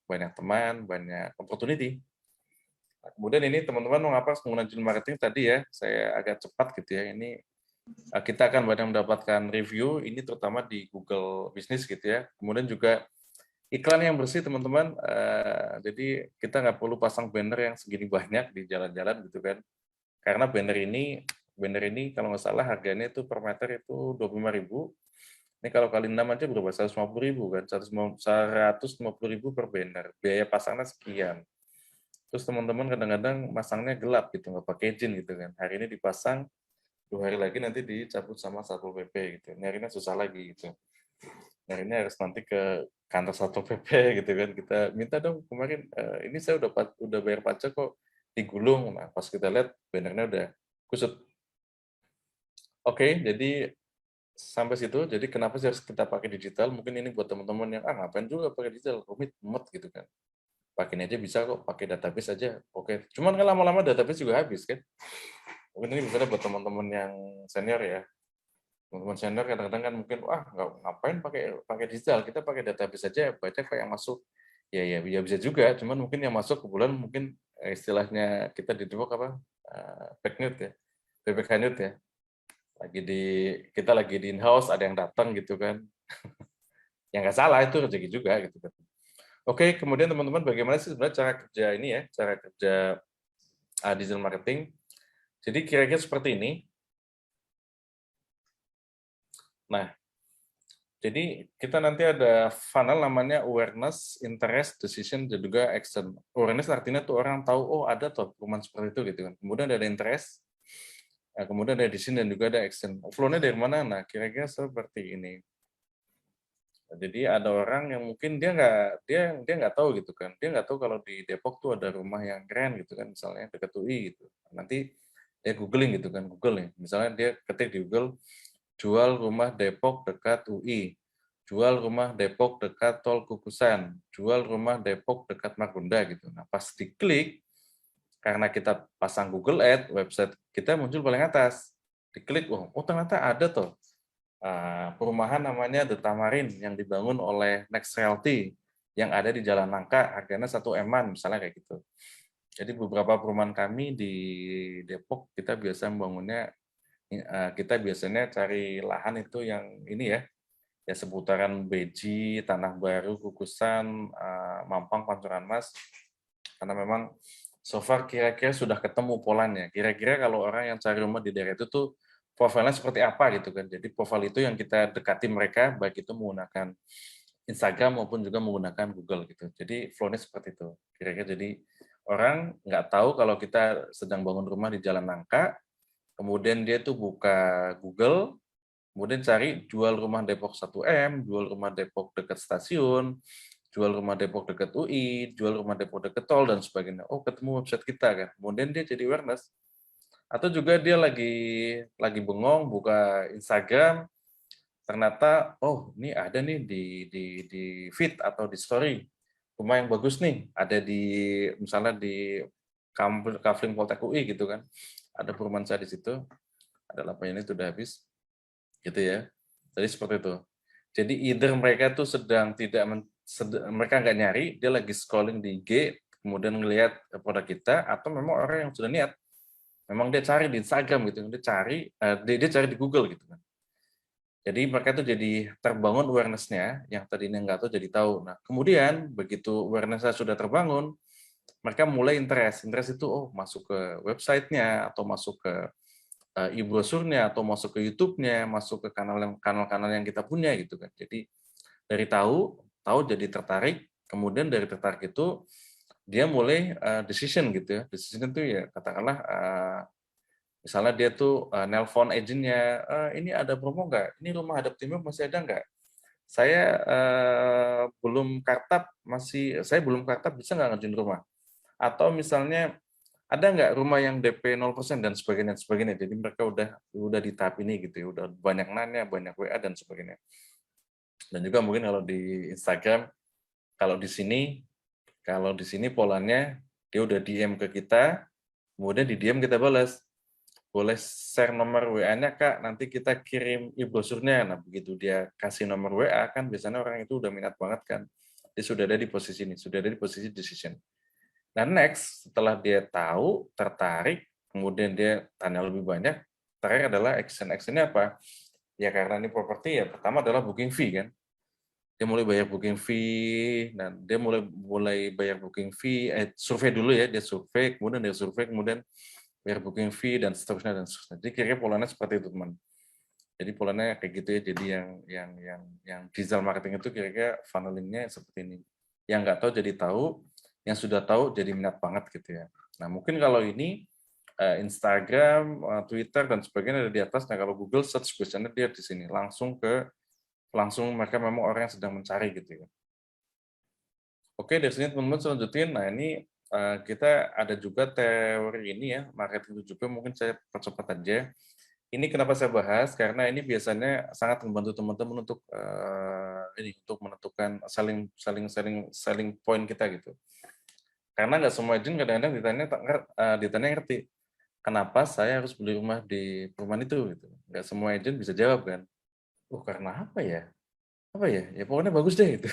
banyak teman, banyak opportunity. Nah, kemudian ini teman-teman mengapa menggunakan digital marketing tadi ya, saya agak cepat gitu ya. Ini kita akan banyak mendapatkan review, ini terutama di Google Business gitu ya. Kemudian juga iklan yang bersih teman-teman, jadi kita nggak perlu pasang banner yang segini banyak di jalan-jalan gitu kan. Karena banner ini kalau nggak salah harganya itu per meter itu 25.000. Ini kalau kali 6 aja berapa? 150.000 kan, 150.000 per banner. Biaya pasangnya sekian. Terus teman-teman kadang-kadang masangnya gelap gitu, nggak pakai izin gitu kan. Hari ini dipasang, 2 hari lagi nanti dicabut sama Satpol PP gitu. Nyarinya susah lagi gitu. Nyarinya harus nanti ke kantor Satpol PP gitu kan. Kita minta dong kemarin, ini saya udah bayar pajak kok digulung. Nah, pas kita lihat bannernya udah kusut. Oke, jadi sampai situ. Jadi kenapa sih harus kita pakai digital? Mungkin ini buat teman-teman yang ngapain juga pakai digital, rumit, mumet gitu kan. Pakai aja bisa kok, pakai database aja. Oke. Cuman kan lama-lama database juga habis kan. Mungkin ini misalnya buat teman-teman yang senior ya. Teman-teman senior kadang-kadang kan mungkin nggak ngapain pakai pakai digital, kita pakai database aja, baca kayak yang masuk. Ya bisa juga, cuman mungkin yang masuk ke bulan mungkin istilahnya kita di Depok apa? Back Newt ya. BPK Newt ya. Kita lagi di in-house, ada yang datang gitu kan. Ya nggak salah, itu rezeki juga gitu kan. Oke, kemudian teman-teman bagaimana sih sebenarnya cara kerja ini ya, cara kerja digital marketing. Jadi kira-kira seperti ini. Nah, jadi kita nanti ada funnel namanya awareness, interest, decision, dan juga action. Awareness artinya tuh orang tahu, oh ada tuh perumahan seperti itu gitu kan. Kemudian ada interest, kemudian ada decision dan juga ada action. Flow-nya dari mana? Nah, kira-kira seperti ini. Jadi ada orang yang mungkin dia nggak tahu gitu kan, dia nggak tahu kalau di Depok tuh ada rumah yang keren gitu kan, misalnya dekat UI gitu. Nanti dia googling gitu kan, Google nih, misalnya dia ketik di Google, jual rumah Depok dekat UI, jual rumah Depok dekat Tol Kukusan, jual rumah Depok dekat Margonda gitu. Nah pas diklik, karena kita pasang Google Ads, website kita muncul paling atas. Diklik, oh ternyata ada tuh perumahan namanya The Tamarin yang dibangun oleh Next Realty yang ada di Jalan Nangka, harganya 1 M-an, misalnya kayak gitu. Jadi beberapa perumahan kami di Depok, kita biasa membangunnya, kita biasanya cari lahan itu yang ini ya seputaran Beji, Tanah Baru, Kukusan, Mampang, Pancoran Mas, karena memang so far kira-kira sudah ketemu polanya. Kira-kira kalau orang yang cari rumah di daerah itu tuh profilnya seperti apa gitu kan. Jadi profil itu yang kita dekati mereka, baik itu menggunakan Instagram maupun juga menggunakan Google gitu. Jadi flow-nya seperti itu. Kira-kira jadi orang nggak tahu kalau kita sedang bangun rumah di Jalan Nangka, kemudian dia tuh buka Google, kemudian cari jual rumah Depok 1 M, jual rumah Depok dekat stasiun, jual rumah Depok dekat UI, jual rumah Depok dekat tol, dan sebagainya. Oh, ketemu website kita kan. Kemudian dia jadi awareness. Atau juga dia lagi bengong, buka Instagram, ternyata, oh ini ada nih di feed atau di story. Rumah yang bagus nih, ada misalnya di Kavling Poltek UI gitu kan. Ada perumahan saya di situ, ada lapangan ini sudah habis, gitu ya. Jadi seperti itu. Jadi either mereka tuh mereka nggak nyari, dia lagi scrolling di IG, kemudian ngelihat produk kita, atau memang orang yang sudah niat, memang dia cari di Instagram gitu, dia cari di Google gitu kan. Jadi mereka tuh jadi terbangun awareness-nya, yang tadinya nggak tahu jadi tahu. Nah kemudian begitu awareness-nya sudah terbangun, mereka mulai interest. Interest itu masuk ke website-nya atau masuk ke e-brosurnya atau masuk ke YouTube-nya, masuk ke kanal-kanal yang kita punya gitu kan. Jadi dari tahu jadi tertarik, kemudian dari tertarik itu dia mulai decision gitu ya. Decision itu ya katakanlah misalnya dia tuh nelpon agentnya, ini ada promo nggak? Ini rumah hadap timur masih ada nggak? Saya saya belum kartab, bisa nggak ngajuin rumah? Atau misalnya ada nggak rumah yang DP 0% dan sebagainya, sebagainya. Jadi mereka udah di tahap ini gitu ya, udah banyak nanya, banyak WA dan sebagainya. Dan juga mungkin kalau di Instagram, kalau di sini polanya dia udah DM ke kita, kemudian di DM kita balas, boleh share nomor WA-nya Kak, nanti kita kirim e-brosurnya. Nah begitu dia kasih nomor WA kan biasanya orang itu udah minat banget kan, Dia sudah ada di posisi ini, sudah ada di posisi decision. Nah, next, setelah dia tahu, tertarik, kemudian dia tanya lebih banyak, terakhir adalah action. Action-nya apa? Ya karena ini properti, ya pertama adalah booking fee kan. Dia mulai bayar booking fee, dan dia mulai bayar booking fee, survei dulu ya, dia survei, kemudian bayar booking fee, dan seterusnya, dan seterusnya. Jadi kira-kira polanya seperti itu, teman. Jadi polanya kayak gitu ya, jadi yang digital marketing itu kira-kira funnelingnya seperti ini. Yang nggak tahu jadi tahu, yang sudah tahu jadi minat banget gitu ya. Nah mungkin kalau ini Instagram, Twitter dan sebagainya ada di atas. Nah kalau Google search biasanya dia di sini langsung mereka memang orang yang sedang mencari gitu ya. Oke, dari sini teman-teman selanjutnya. Nah ini kita ada juga teori ini ya, marketing 7P, mungkin saya percepat aja. Ini kenapa saya bahas, karena ini biasanya sangat membantu teman-teman untuk untuk menentukan selling point kita gitu. Karena nggak semua agent kadang-kadang ditanya ngerti, kenapa saya harus beli rumah di perumahan itu gitu. Nggak semua agent bisa jawab kan. Oh karena apa ya? Apa ya? Ya pokoknya bagus deh gitu.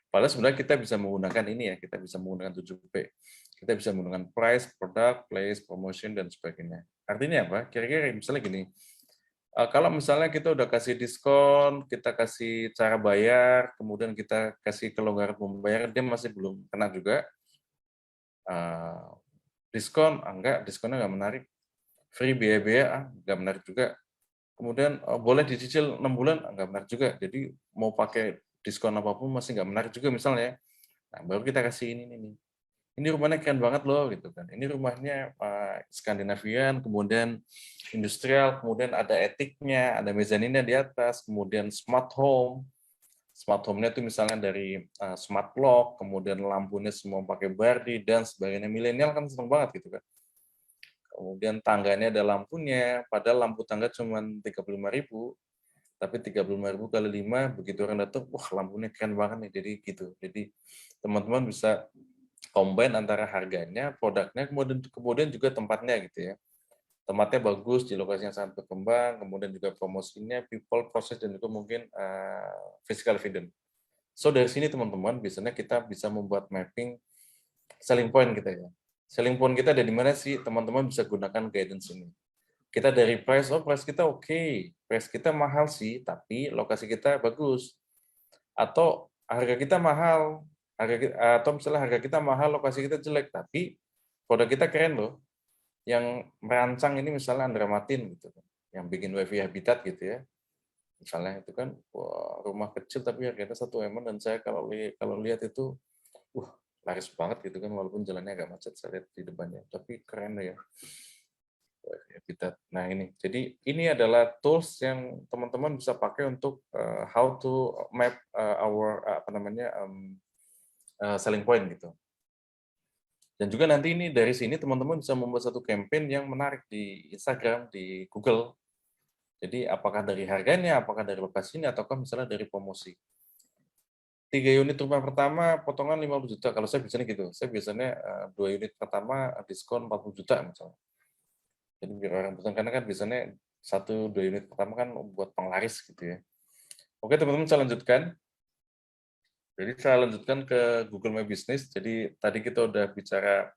Padahal sebenarnya kita bisa menggunakan ini ya, kita bisa menggunakan 7P. Kita bisa menggunakan price, product, place, promotion, dan sebagainya. Artinya apa? Kira-kira misalnya gini, kalau misalnya kita udah kasih diskon, kita kasih cara bayar, kemudian kita kasih kelonggaran pembayaran, dia masih belum kena juga, diskon, enggak, diskonnya nggak menarik. Free biaya-biaya, nggak menarik juga. Kemudian boleh dicicil 6 bulan, nggak menarik juga. Jadi mau pakai diskon apapun masih nggak menarik juga misalnya. Nah, baru kita kasih ini. Ini rumahnya keren banget loh gitu kan. Ini rumahnya Skandinavian, kemudian industrial, kemudian ada etiknya, ada mezaninnya di atas, kemudian smart home. Smart home-nya itu misalnya dari smart lock, kemudian lampunya semua pakai Bardi dan sebagainya. Milenial kan seneng banget gitu kan. Kemudian tangganya ada lampunya, padahal lampu tangga cuma 35.000, tapi 35.000 kali 5, begitu orang datang, wah lampunya keren banget nih, jadi gitu. Jadi teman-teman bisa combine antara harganya, produknya, kemudian juga tempatnya gitu ya. Tempatnya bagus, di lokasi yang sangat berkembang, kemudian juga promosinya, people, proses, dan juga mungkin physical evidence. So dari sini teman-teman, biasanya kita bisa membuat mapping selling point kita ya. Selling point kita ada di mana sih? Teman-teman bisa gunakan guidance ini. Kita dari price, oh price kita oke, price kita mahal sih, tapi lokasi kita bagus. Atau harga kita mahal, atau misalnya harga kita mahal, lokasi kita jelek, tapi produk kita keren loh. Yang merancang ini misalnya Andra Matin gitu kan, yang bikin WiFi Habitat gitu ya. Misalnya itu kan rumah kecil tapi harganya 1 M, dan saya kalau lihat itu laris banget gitu kan, walaupun jalannya agak macet saya lihat di depannya, tapi keren ya. Habitat. Nah ini, jadi ini adalah tools yang teman-teman bisa pakai untuk how to map our selling point gitu. Dan juga nanti ini dari sini teman-teman bisa membuat satu campaign yang menarik di Instagram, di Google. Jadi apakah dari harganya, apakah dari lokasinya, ataukah misalnya dari promosi. 3 unit rumah pertama potongan 50 juta. Kalau saya biasanya gitu. Saya biasanya 2 unit pertama diskon 40 juta misalnya. Jadi biar orang pesan, karena kan biasanya 1-2 unit pertama kan buat penglaris gitu ya. Oke teman-teman, saya lanjutkan. Jadi saya lanjutkan ke Google My Business. Jadi tadi kita udah bicara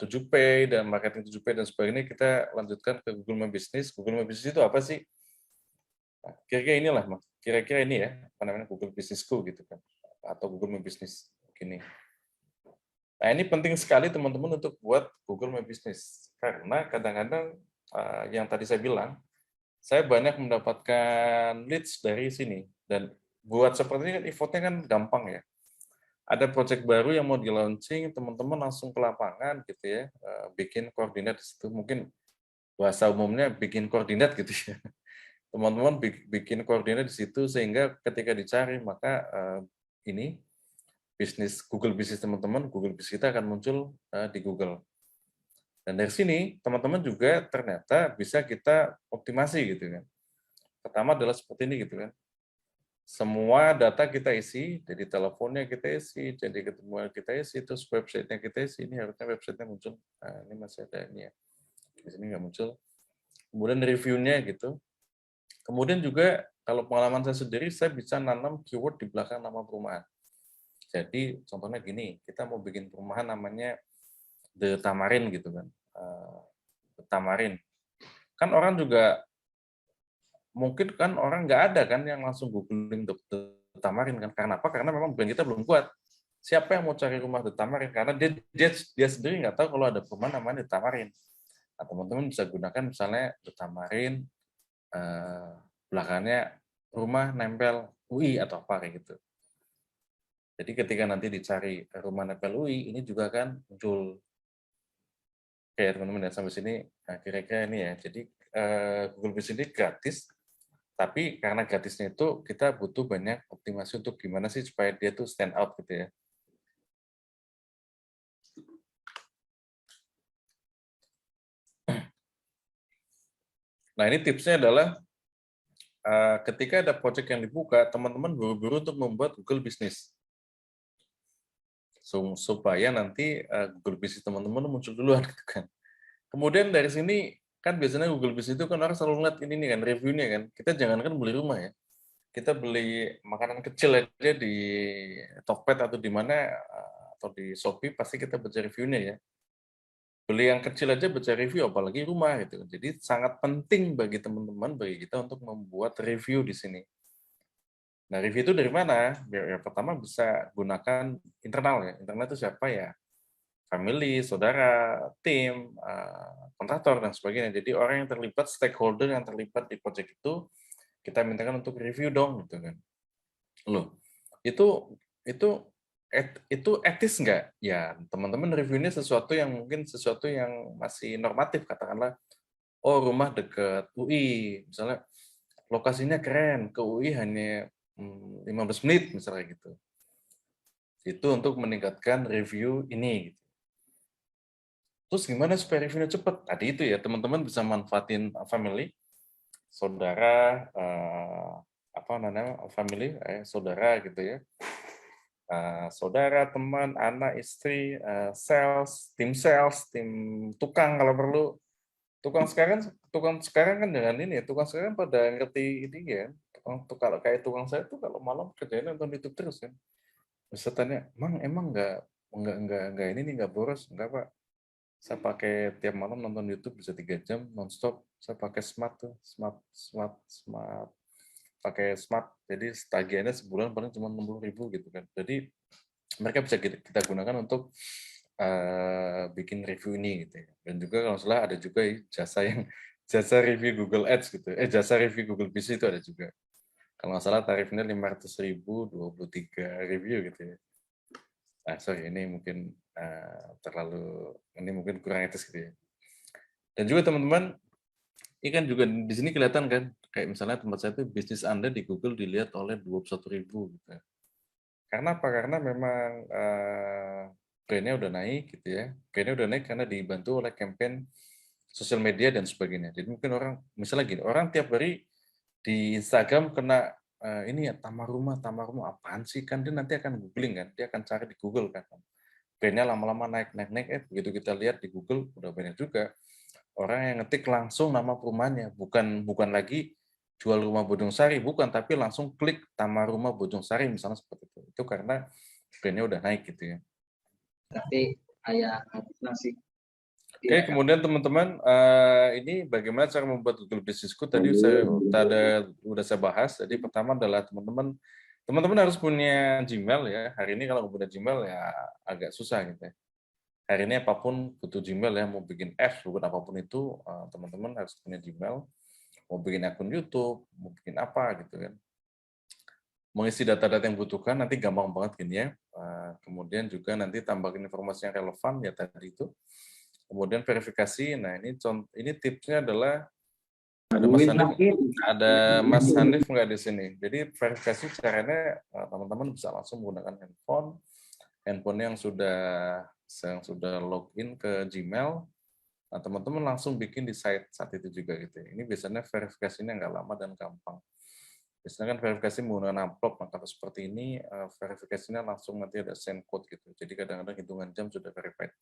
7P dan marketing 7P dan sebagainya, kita lanjutkan ke Google My Business. Google My Business itu apa sih? Nah, kira-kira inilah, Mas. Kira-kira ini ya, apa namanya, Google Businessku gitu kan. Atau Google My Business. Gini. Nah, ini penting sekali teman-teman untuk buat Google My Business. Karena kadang-kadang yang tadi saya bilang, saya banyak mendapatkan leads dari sini. Dan buat seperti ini kan effortnya kan gampang ya. Ada project baru yang mau di-launching, teman-teman langsung ke lapangan gitu ya, bikin koordinat di situ. Mungkin bahasa umumnya bikin koordinat gitu ya. Teman-teman bikin koordinat di situ sehingga ketika dicari maka ini bisnis Google bisnis teman-teman, Google bisnis kita akan muncul di Google. Dan dari sini teman-teman juga ternyata bisa kita optimasi gitu kan. Pertama adalah seperti ini gitu kan. Semua data kita isi, jadi teleponnya kita isi, jadi ketemuan kita isi, terus website-nya kita isi. Ini harusnya website-nya muncul. Nah, ini masih ada ini ya. Di sini nggak muncul. Kemudian review-nya gitu. Kemudian juga kalau pengalaman saya sendiri, saya bisa nanam keyword di belakang nama perumahan. Jadi contohnya gini, kita mau bikin perumahan namanya The Tamarin gitu kan. The Tamarin. Kan orang juga, mungkin kan orang nggak ada kan yang langsung googling The Tamarin kan. Karena apa? Karena memang brand kita belum kuat. Siapa yang mau cari rumah The Tamarin? Karena dia sendiri nggak tahu kalau ada perumahan namanya The Tamarin. Nah, teman-teman bisa gunakan misalnya The Tamarin, belakangnya rumah nempel UI atau apa kayak gitu. Jadi ketika nanti dicari rumah nempel UI, ini juga kan muncul. Oke teman-teman ya, sampai sini nah, kira-kira ini ya. Jadi Google Business ini gratis, tapi karena gratisnya itu kita butuh banyak optimasi untuk gimana sih supaya dia tuh stand out gitu ya. Nah ini tipsnya adalah ketika ada project yang dibuka, teman-teman buru-buru untuk membuat Google Business. Supaya nanti Google Business teman-teman muncul duluan gitu kan. Kemudian dari sini kan biasanya Google Business itu kan orang selalu ngeliat ini nih kan reviewnya kan. Kita jangankan beli rumah ya, kita beli makanan kecil aja di Tokped atau di mana atau di Shopee pasti kita baca reviewnya ya. Beli yang kecil aja baca review apalagi rumah gitu. Jadi sangat penting bagi teman-teman, bagi kita untuk membuat review di sini. Nah, review itu dari mana? Ya, pertama bisa gunakan internal ya. Internal itu siapa ya? Family, saudara, tim, kontraktor, dan sebagainya. Jadi orang yang terlibat, stakeholder yang terlibat di project itu, kita mintakan untuk review dong, gitu kan. Loh, itu itu etis nggak? Ya, teman-teman reviewnya sesuatu yang mungkin sesuatu yang masih normatif, katakanlah, oh rumah deket UI, misalnya lokasinya keren, ke UI hanya 15 menit, misalnya gitu. Itu untuk meningkatkan review ini. Gitu. Terus gimana supaya reviewnya cepat? Tadi itu ya, teman-teman bisa manfaatin family, saudara, apa namanya, family, saudara gitu ya. Saudara, teman, anak, istri, sales, tim tukang kalau perlu. Tukang sekarang kan dengan ini, tukang sekarang pada ngerti ini ya. Kalau kayak tukang saya tuh kalau malam kerjanya nonton YouTube terus kan. Bisa tanya, Mang emang nggak ini nih nggak boros? Nggak Pak. Saya pakai tiap malam nonton YouTube bisa 3 jam nonstop. Saya pakai smart, pakai smart. Jadi tagihannya sebulan paling cuma 60.000 gitu kan. Jadi mereka bisa kita gunakan untuk bikin review ini gitu ya. Dan juga kalau salah ada juga jasa yang jasa review Google Ads gitu. Jasa review Google Business itu ada juga. Kalau nggak salah tarifnya 500.000, 23 review gitu ya. Sorry, ini mungkin ini mungkin kurang etis gitu ya. Dan juga teman-teman, ini kan juga di sini kelihatan kan, kayak misalnya tempat saya itu bisnis Anda di Google dilihat oleh 21.000 gitu ya. Karena apa? Karena memang brand-nya udah naik gitu ya. Brand-nya udah naik karena dibantu oleh campaign sosial media dan sebagainya. Jadi mungkin orang, misalnya gini, orang tiap hari di Instagram kena ini ya, tamar rumah apaan sih? Kan dia nanti akan googling kan, dia akan cari di Google kan. Brand-nya lama-lama naik, begitu kita lihat di Google udah banyak juga orang yang ngetik langsung nama perumahannya, bukan lagi jual rumah Bojong Sari, bukan, tapi langsung klik Tamar Rumah Bojong Sari misalnya seperti itu. Itu karena brand-nya udah naik gitu ya. Tapi ayah nasi. Oke, kemudian teman-teman, ini bagaimana cara membuat Google Business School tadi udah saya bahas. Jadi pertama adalah teman-teman harus punya Gmail ya. Hari ini kalau punya Gmail ya agak susah gitu ya. Hari ini apapun butuh Gmail ya, mau bikin apps, bukan apapun itu, teman-teman harus punya Gmail. Mau bikin akun YouTube, mau bikin apa gitu kan. Mengisi data-data yang dibutuhkan, nanti gampang banget gini ya. Kemudian juga nanti tambahkan informasi yang relevan ya tadi itu. Kemudian verifikasi, nah ini tipsnya adalah ada Mas Hanif nggak di sini. Jadi verifikasi caranya teman-teman bisa langsung menggunakan handphone yang sudah login ke Gmail. Nah, teman-teman langsung bikin di site saat itu juga gitu. Ini biasanya verifikasinya nggak lama dan gampang. Biasanya kan verifikasi menggunakan amplop, maka seperti ini verifikasinya langsung nanti ada send code gitu. Jadi kadang-kadang hitungan jam sudah verified.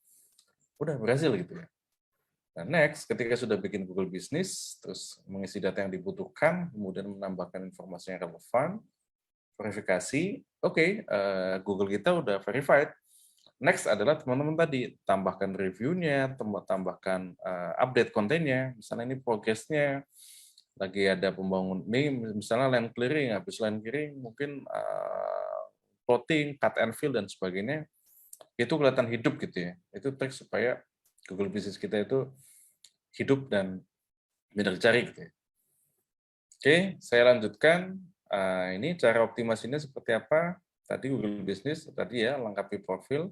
Udah berhasil gitu ya. Nah, next, ketika sudah bikin Google Business, terus mengisi data yang dibutuhkan, kemudian menambahkan informasi yang relevan, verifikasi, oke, Google kita udah verified. Next adalah teman-teman tadi tambahkan reviewnya, tambahkan update kontennya, misalnya ini progresnya, lagi ada pembangun ini misalnya land clearing, habis land clearing mungkin plotting, cut and fill dan sebagainya, itu kelihatan hidup gitu ya. Itu trik supaya Google Business kita itu hidup dan mudah dicari gitu ya. Oke, saya lanjutkan. Ini cara optimasinya seperti apa? Tadi Google Business, tadi ya lengkapi profil,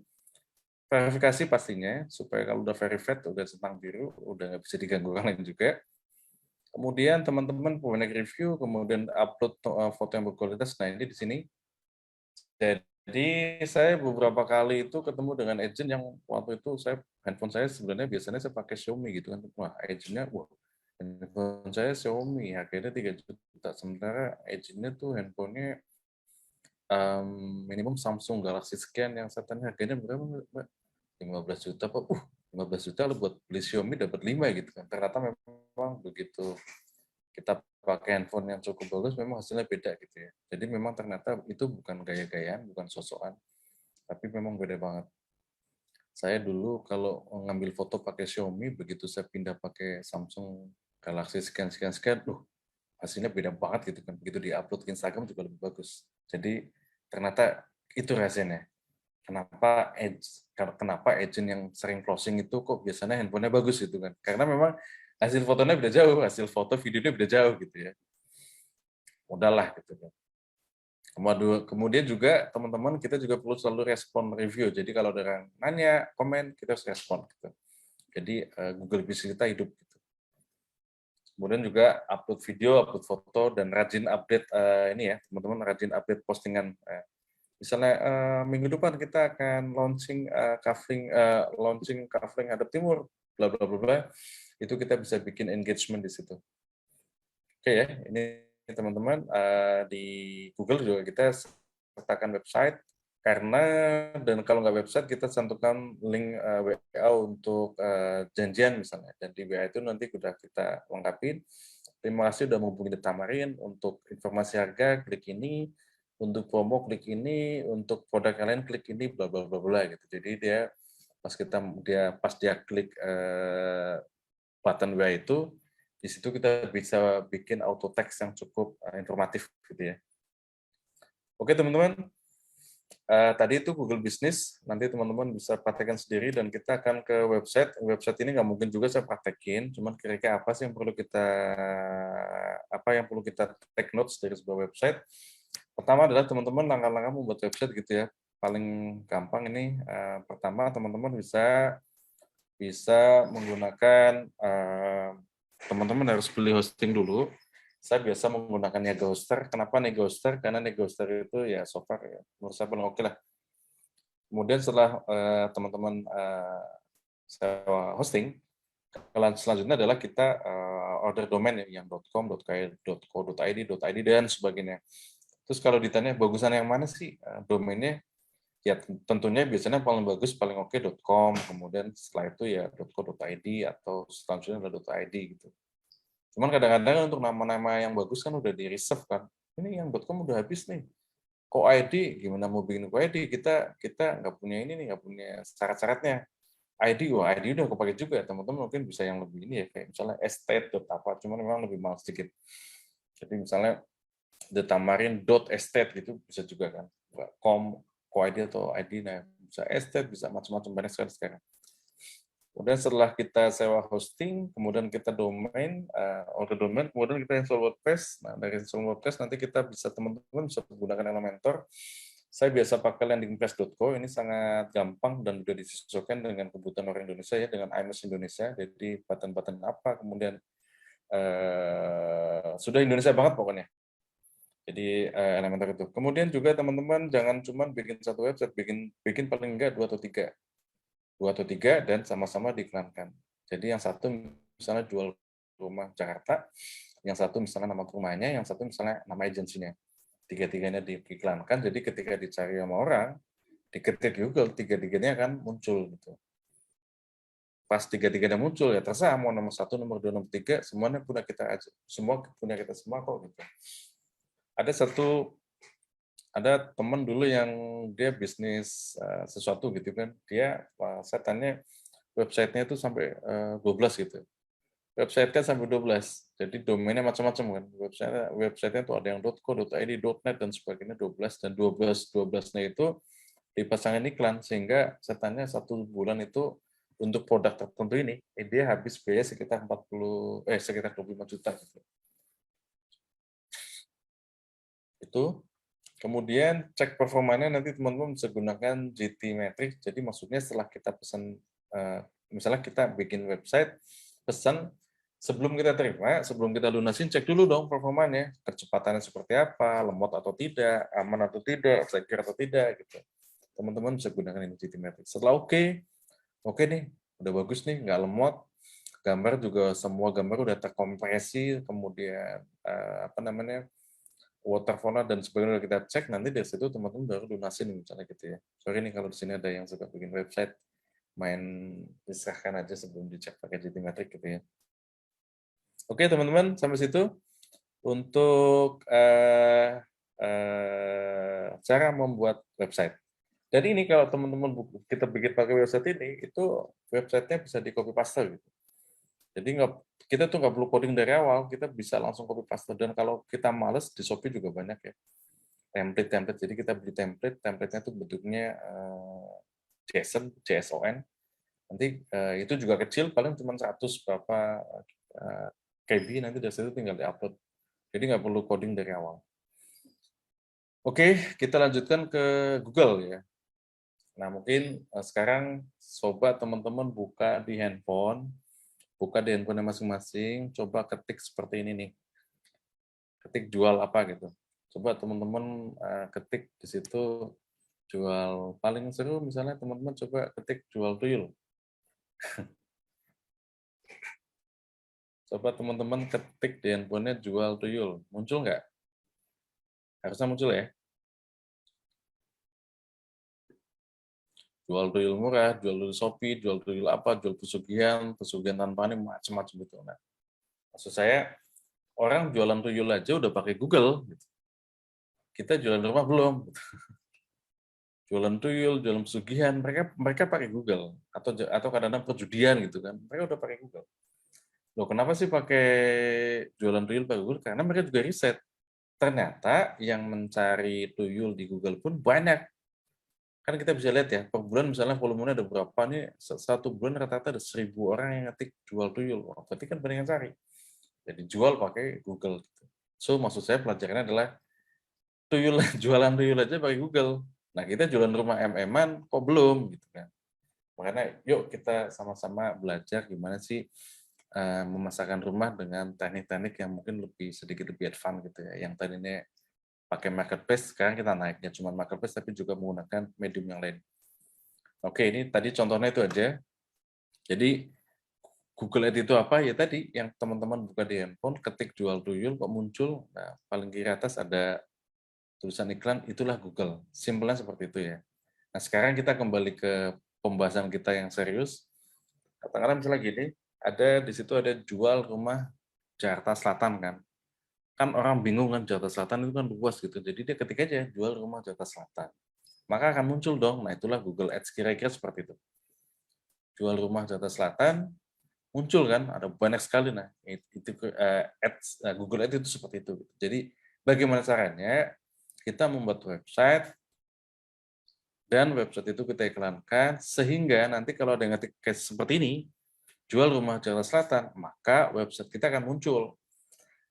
verifikasi pastinya supaya kalau udah verified, udah centang biru, udah nggak bisa diganggu orang lain juga. Kemudian teman-teman punya review, kemudian upload foto yang berkualitas. Nah ini di sini. Jadi saya beberapa kali itu ketemu dengan agent yang waktu itu handphone saya sebenarnya biasanya saya pakai Xiaomi gitu kan. Wah agentnya, wah handphone saya Xiaomi harganya 3 juta. Sementara agentnya tuh handphonenya minimum Samsung Galaxy sekian, yang saya tanya harganya berapa Mbak? 15 juta Pak. 15 juta lu buat beli Xiaomi dapat 5 gitu kan. Ternyata memang begitu kita pakai handphone yang cukup bagus, memang hasilnya beda gitu ya. Jadi memang ternyata itu bukan gaya-gayaan, bukan sosokan, tapi memang beda banget. Saya dulu kalau ngambil foto pakai Xiaomi, begitu saya pindah pakai Samsung Galaxy sekian-sekian, hasilnya beda banget gitu kan. Begitu di-upload ke Instagram juga lebih bagus. Jadi ternyata itu rahasianya. Kenapa agent yang sering closing itu kok biasanya handphonenya bagus gitu kan. Karena memang hasil fotonya beda jauh, hasil foto videonya beda jauh gitu ya. Modal gitu kan. Kemudian juga teman-teman kita juga perlu selalu respon review. Jadi kalau ada orang nanya, komen, kita harus respon gitu. Jadi Google Business kita hidup gitu. Kemudian juga upload video, upload foto, dan rajin update ini ya, teman-teman rajin update postingan. Misalnya minggu depan kita akan launching kafling hadap timur, bla bla bla bla. Itu kita bisa bikin engagement di situ. Oke ya, ini teman-teman di Google juga kita sertakan website, karena dan kalau nggak website kita cantumkan link WA untuk janjian misalnya, dan di WA itu nanti sudah kita lengkapin. Terima kasih sudah menghubungi The Tamarin, untuk informasi harga klik ini, untuk promo klik ini, untuk produk kalian klik ini, bla bla bla bla gitu. Jadi dia pas dia klik button WA itu, di situ kita bisa bikin auto text yang cukup informatif gitu ya. Oke teman-teman, tadi itu Google Business, nanti teman-teman bisa praktekkan sendiri dan kita akan ke website. Website ini nggak mungkin juga saya praktekin, cuman kira-kira apa sih yang perlu kita take notes dari sebuah website. Pertama adalah teman-teman langkah-langkah membuat website gitu ya. Paling gampang ini, pertama teman-teman bisa menggunakan teman-teman harus beli hosting dulu. Saya biasa menggunakan Niaga Hoster. Kenapa Niaga Hoster? Karena Niaga Hoster itu ya so far ya, menurut saya paling oke lah. Kemudian setelah teman-teman sewa hosting, selanjutnya adalah kita order domain yang .com, .co.id, dan sebagainya. Terus kalau ditanya bagusan yang mana sih domainnya? Ya tentunya biasanya paling bagus, paling oke .com, kemudian setelah itu ya .co.id atau selanjutnya adalah .id gitu. Cuman kadang-kadang untuk nama-nama yang bagus kan udah di-reserve kan. Ini yang .com udah habis nih. Kok ID, gimana mau bikin ID? Kita nggak punya ini nih, nggak punya syarat-syaratnya. ID, wah ID udah kepake juga. Teman-teman mungkin bisa yang lebih ini ya, kayak misalnya estate apa, cuman memang lebih mahal sedikit. Jadi misalnya thetamarin.estate gitu bisa juga kan. .com, co-ID atau ID, nah bisa estate, bisa macam-macam, banyak sekali sekarang. Kemudian setelah kita sewa hosting, kemudian kita order domain, kemudian kita install WordPress. Nah, dari install WordPress nanti kita bisa, teman-teman bisa menggunakan Elementor. Saya biasa pakai landingpress.co, ini sangat gampang dan mudah disesuaikan dengan kebutuhan orang Indonesia ya, dengan IMS Indonesia. Jadi button-button apa, kemudian sudah Indonesia banget pokoknya. Jadi Elementor itu. Kemudian juga teman-teman jangan cuma bikin satu website, bikin paling enggak 2 atau 3 dan sama-sama diiklankan. Jadi yang satu misalnya jual rumah Jakarta, yang satu misalnya nama rumahnya, yang satu misalnya nama agensinya. Tiga-tiganya diiklankan, jadi ketika dicari sama orang, diketik Google, tiga-tiganya akan muncul gitu. Pas tiga-tiganya muncul ya terserah mau nomor 1, nomor 2, nomor 3, semuanya punya kita aja. Semua punya kita semua kok gitu. Ada satu ada teman dulu yang dia bisnis sesuatu gitu kan, dia saya tanya websitenya itu sampai 12 gitu. Website kan sampai 12, jadi domainnya macam-macam kan. Websitenya tuh ada yang .co, .id, .net dan sebagainya 12 dan 12-12-nya itu dipasangin iklan sehingga saya tanya 1 bulan itu untuk produk tertentu ini dia habis biaya sekitar 25 juta gitu. Itu kemudian cek performanya nanti teman-teman bisa gunakan GT Matrix. Jadi maksudnya setelah kita pesan, misalnya kita bikin website, pesan sebelum kita terima, sebelum kita lunasin, cek dulu dong performanya, kecepatannya seperti apa, lemot atau tidak, aman atau tidak, secure atau tidak, gitu. Teman-teman bisa gunakan ini GT Matrix. Setelah oke nih, udah bagus nih, nggak lemot, gambar juga semua gambar udah terkompresi, kemudian waterfall dan sebagainya udah kita cek, nanti dari situ teman-teman baru lunasin misalnya gitu ya. Sorry nih kalau di sini ada yang suka bikin website, main disahkan aja sebelum dicek pakai GT Matrix gitu ya. Oke teman-teman, sampai situ untuk cara membuat website. Dan ini kalau teman-teman kita bikin pakai website ini, itu websitenya bisa di copy paste gitu. Jadi kita tuh nggak perlu coding dari awal, kita bisa langsung copy paste. Dan kalau kita males, di Shopee juga banyak ya template. Jadi kita beli template-nya tuh bentuknya JSON. Nanti itu juga kecil, paling cuma 100 berapa KB, nanti dari situ tinggal di-upload. Jadi nggak perlu coding dari awal. Oke, kita lanjutkan ke Google ya. Nah, mungkin sekarang sobat teman-teman buka di handphone masing-masing, coba ketik seperti ini nih. Ketik jual apa gitu. Coba teman-teman ketik di situ jual, paling seru misalnya teman-teman coba ketik jual tuyul. Coba teman-teman ketik di handphonenya jual tuyul. Muncul nggak? Harusnya muncul ya. Jual tuyul murah, jual tuyul Shopee, jual tuyul apa, jual pesugihan tanpa ini macam-macam gitu. Nah, maksud saya orang jualan tuyul aja udah pakai Google. Gitu. Kita jualan rumah belum. Gitu. Jualan tuyul, jualan pesugihan, mereka pakai Google atau kadang-kadang perjudian gitu kan. Mereka udah pakai Google. Loh, kenapa sih pakai jualan tuyul pakai Google? Karena mereka juga riset. Ternyata yang mencari tuyul di Google pun banyak. Kan kita bisa lihat ya, per bulan misalnya volumenya ada berapa nih, satu bulan rata-rata ada 1.000 orang yang ngetik jual tuyul. Wah, berarti kan banyak yang cari. Jadi jual pakai Google. Gitu. So, maksud saya pelajarannya adalah jualan tuyul aja pakai Google. Nah, kita jualan rumah MM-an kok belum gitu kan. Makanya yuk kita sama-sama belajar gimana sih memasarkan rumah dengan teknik-teknik yang mungkin sedikit lebih advance gitu ya. Yang tadinya pakai marketplace, sekarang kita naiknya cuma marketplace tapi juga menggunakan medium yang lain. Oke, ini tadi contohnya itu aja. Jadi Google Ads itu apa? Ya tadi yang teman-teman buka di handphone, ketik jual tuyul kok muncul. Nah, paling kiri atas ada tulisan iklan, itulah Google. Simpelnya seperti itu ya. Nah, sekarang kita kembali ke pembahasan kita yang serius. Katakanlah misalnya gini, di situ ada jual rumah Jakarta Selatan kan. Kan orang bingung kan Jakarta Selatan itu kan luas gitu. Jadi dia ketik aja jual rumah Jakarta Selatan. Maka akan muncul dong. Nah, itulah Google Ads kira-kira seperti itu. Jual rumah Jakarta Selatan, muncul kan ada banyak sekali. Nah, itu ads, Google Ads itu seperti itu. Jadi bagaimana caranya kita membuat website dan website itu kita iklankan sehingga nanti kalau ada yang ngetik case seperti ini, jual rumah Jakarta Selatan, maka website kita akan muncul.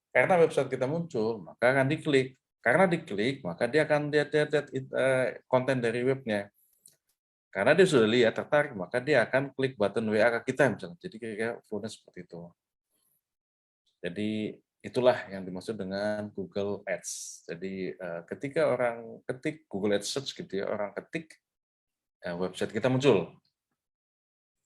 Karena website kita muncul, maka akan diklik. Karena diklik, maka dia akan lihat konten dari webnya. Karena dia sudah lihat tertarik, maka dia akan klik button WA ke kita misalnya. Jadi kira-kira flow-nya seperti itu. Jadi itulah yang dimaksud dengan Google Ads. Jadi ketika orang ketik Google Ads search gitu ya, orang ketik website kita muncul.